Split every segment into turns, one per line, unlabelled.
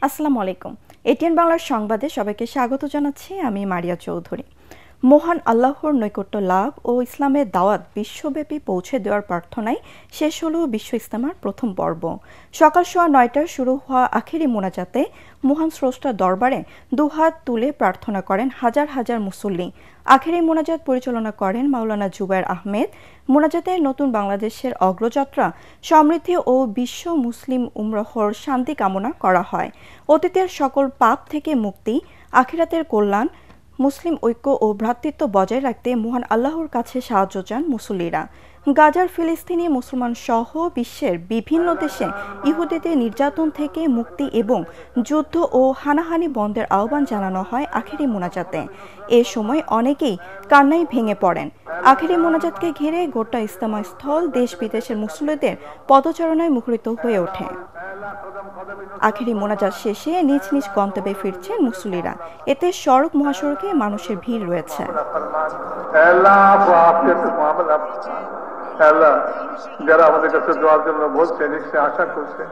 আসসালামু আলাইকুম। এটিএন বাংলার সংবাদে সবাইকে স্বাগত জানাচ্ছি। আমি মারিয়া চৌধুরী। মহান আল্লাহর নৈকট্য লাভ ও ইসলামের দাওয়াত বিশ্বব্যাপী পৌঁছে দেওয়ার প্রার্থনায় শেষ হলো বিশ্ব ইজতেমার প্রথম পর্ব। সকাল 9:30টায় শুরু হওয়া আখেরি মোনাজাতে মহান স্রষ্টার দরবারে দুহাত তুলে প্রার্থনা করেন হাজার হাজার মুসল্লি। আখেরি মোনাজাত পরিচালনা করেন মাওলানা জুবায়ের আহমেদ। মোনাজাতে নতুন বাংলাদেশের অগ্রযাত্রা, সমৃদ্ধি ও বিশ্ব মুসলিম উম্মহর শান্তি কামনা করা হয়। অতীতের সকল পাপ থেকে মুক্তি, আখিরাতের কল্যাণ, মুসলিম ঐক্য ও ভ্রাতৃত্ব বজায় রাখতে মহান আল্লাহর কাছে সাহায্য চান মুসল্লিরা। গাজার ফিলিস্তিনি মুসলমান সহ বিশ্বের বিভিন্ন দেশে ইহুদিদের নির্যাতন থেকে মুক্তি এবং যুদ্ধ ও হানাহানি বন্ধের আহ্বান জানানো হয় আখেরি মোনাজাতে। এ সময় অনেকেই কান্নায় ভেঙে পড়েন। আখেরি মোনাজাতকে ঘিরে গোটা ইজতেমা স্থল দেশ বিদেশের মুসল্লিদের পদচারণায় মুখরিত হয়ে ওঠে। আখেরি মোনাজাত শেষে নিজ নিজ গন্তব্যে ফিরছেন মুসল্লিরা। এতে সড়ক মহাসড়কে মানুষের ভিড় রয়েছে।
যারা আমাদের কাছে দোয়ার জন্য বলছে, নিশ্চয় আশা করছে,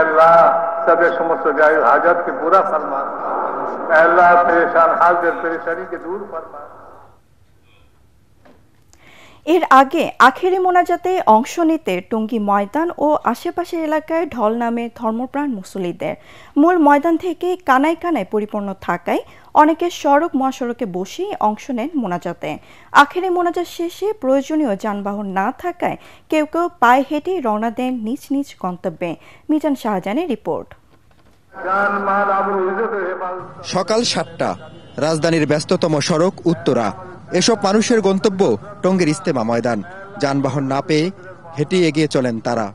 আল্লাহ তাদের সমস্ত হাজাতকে পুরা ফরমান, আল্লাহ পেরেশান হালদের পেরেশানিকে দূর ফরমান।
এর আগে আখেরি মোনাজাতে অংশ নিতে টঙ্গী ময়দান ও আশেপাশের এলাকায় ঢল নামে ধর্মপ্রাণ মুসল্লিদের। মূল ময়দান থেকে কানায় কানায় পরিপূর্ণ থাকায় অনেকে সড়ক মহাসড়কে বসেই অংশ নেন মোনাজাতে। আখেরি মোনাজাত শেষে প্রয়োজনীয় যানবাহন না থাকায় কেউ কেউ পায়ে হেঁটে রওনা দেন নিজ নিজ গন্তব্যে। মিজান শাহজাহানের রিপোর্ট।
সকাল 7টা, রাজধানীর ব্যস্ততম সড়ক উত্তরা। এসব মানুষের গন্তব্য টঙ্গীর ইজতেমা ময়দান। যানবাহন না পেয়ে হেঁটে এগিয়ে চলেন তারা।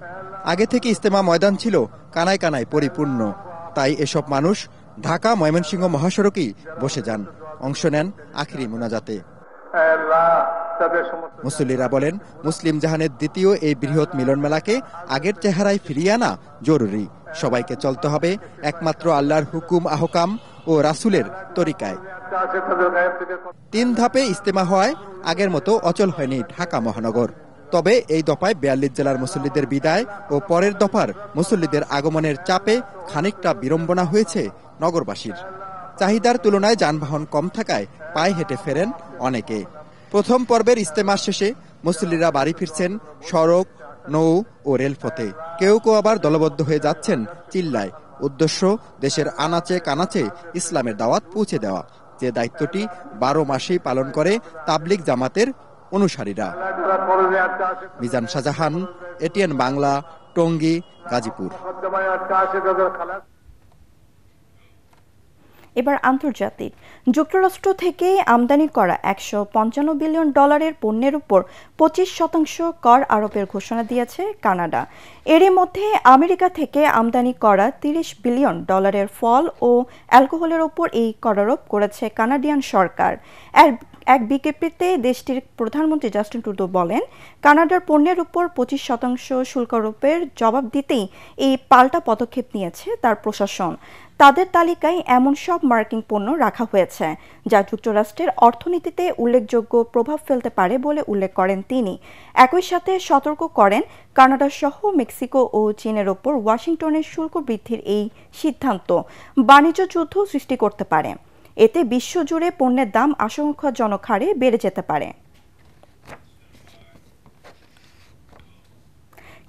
আগে থেকে ইজতেমা ময়দান ছিল কানায় কানায় পরিপূর্ণ, তাই এসব মানুষ ঢাকা ময়মনসিংহ মহাসড়কেই বসে যান, অংশ নেন আখেরি মোনাজাতে। মুসল্লিরা বলেন, মুসলিম জাহানের দ্বিতীয় এই বৃহৎ মিলন মেলাকে আগের চেহারায় ফিরিয়ে আনা জরুরি। সবাইকে চলতে হবে একমাত্র আল্লাহর হুকুম আহকাম ও রাসূলের তরিকায়। 3 ধাপে ইজতেমা হওয়ায় আগের মতো অচল হয়নি ঢাকা মহানগর। তবে এই দফায় 42 জেলার মুসল্লিদের বিদায় ও পরের দফার মুসল্লিদের আগমনের চাপে খানিকটা বিড়ম্বনা হয়েছে নগরবাসীর। চাহিদার তুলনায় যানবাহন কম থাকায় পায়ে হেঁটে ফেরেন অনেকে। প্রথম পর্বের ইজতেমা শেষে মুসল্লিরা বাড়ি ফিরছেন সড়ক, নৌ ও রেলপথে। কেউ কেউ আবার দলবদ্ধ হয়ে যাচ্ছেন চিল্লায়। উদ্দেশ্য দেশের আনাচে কানাচে ইসলামের দাওয়াত পৌঁছে দেওয়া, যে দায়িত্বটি 12 মাসেই পালন করে তাবলিগ জামাতের অনুসারীরা। মিজান শাহজাহান, এটিএন বাংলা, টঙ্গী, গাজীপুর।
এবার আন্তর্জাতিক। যুক্তরাষ্ট্র থেকে আমদানি করা $155 বিলিয়ন পণ্যের উপর 25% কর আরোপের ঘোষণা দিয়েছে কানাডা। এরই মধ্যে আমেরিকা থেকে আমদানি করা $30 বিলিয়ন ফল ও অ্যালকোহলের উপর এই কর আরোপ করেছে কানাডিয়ান সরকার। এক বিজ্ঞপ্তিতে দেশটির প্রধানমন্ত্রী জাস্টিন ট্রুডো বলেন, কানাডার পণ্যের উপর 25% শুল্ক আরোপের জবাব দিতেই এই পাল্টা পদক্ষেপ নিয়েছে তার প্রশাসন। তাদের তালিকায় এমন সব মার্কিন পণ্য রাখা হয়েছে যা যুক্তরাষ্ট্রের অর্থনীতিতে উল্লেখযোগ্য প্রভাব ফেলতে পারে বলে উল্লেখ করেন তিনি। একই সাথে সতর্ক করেন, কানাডা সহ মেক্সিকো ও চীনের ওপর ওয়াশিংটনের শুল্ক বৃদ্ধির এই সিদ্ধান্ত বাণিজ্য যুদ্ধ সৃষ্টি করতে পারে। এতে বিশ্বজুড়ে পণ্যের দাম আশঙ্কাজনক হারে বেড়ে যেতে পারে।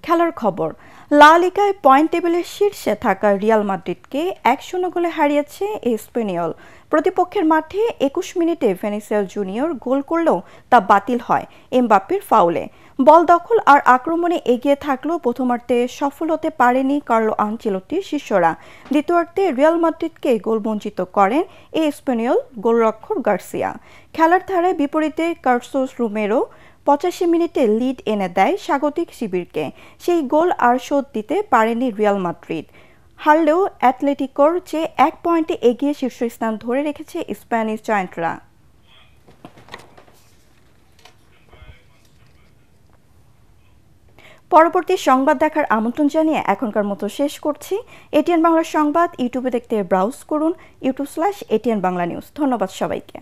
খেলার খবর। লা লিগায় পয়েন্ট টেবিলের শীর্ষে থাকা রিয়াল মাদ্রিদকে 1-0 গোলে হারিয়েছে এসপানিওল। প্রতিপক্ষের মাঠে 21 মিনিটে ভিনিসিয়াস জুনিয়র গোল করলেও তা বাতিল হয় এমবাপ্পের ফাউলে। বল দখল আর আক্রমণে এগিয়ে থাকলেও প্রথমার্ধে সফল হতে পারেনি কার্লো আনচেলত্তির শিষ্যরা। দ্বিতীয়ার্ধে রিয়াল মাদ্রিদকে গোলবঞ্চিত করেন এসপানিওল গোলরক্ষক গার্সিয়া। খেলার ধারায় বিপরীতে কার্লোস রোমেরো 85 মিনিটে লিড এনে দেয় স্বাগতিক শিবিরকে। সেই গোল আর শোধ দিতে পারেনি রিয়াল মাদ্রিদ। হারলেও অ্যাটলেটিকোর চেয়ে 1 পয়েন্টে এগিয়ে শীর্ষস্থান ধরে রেখেছে স্প্যানিশ জায়ান্টরা। পরবর্তী সংবাদ দেখার আমন্ত্রণ জানিয়ে এখনকার মতো শেষ করছি। এটিএন বাংলা সংবাদ ইউটিউবে দেখতে ব্রাউজ করুন, youtube/ATN বাংলা নিউজ। ধন্যবাদ সবাইকে।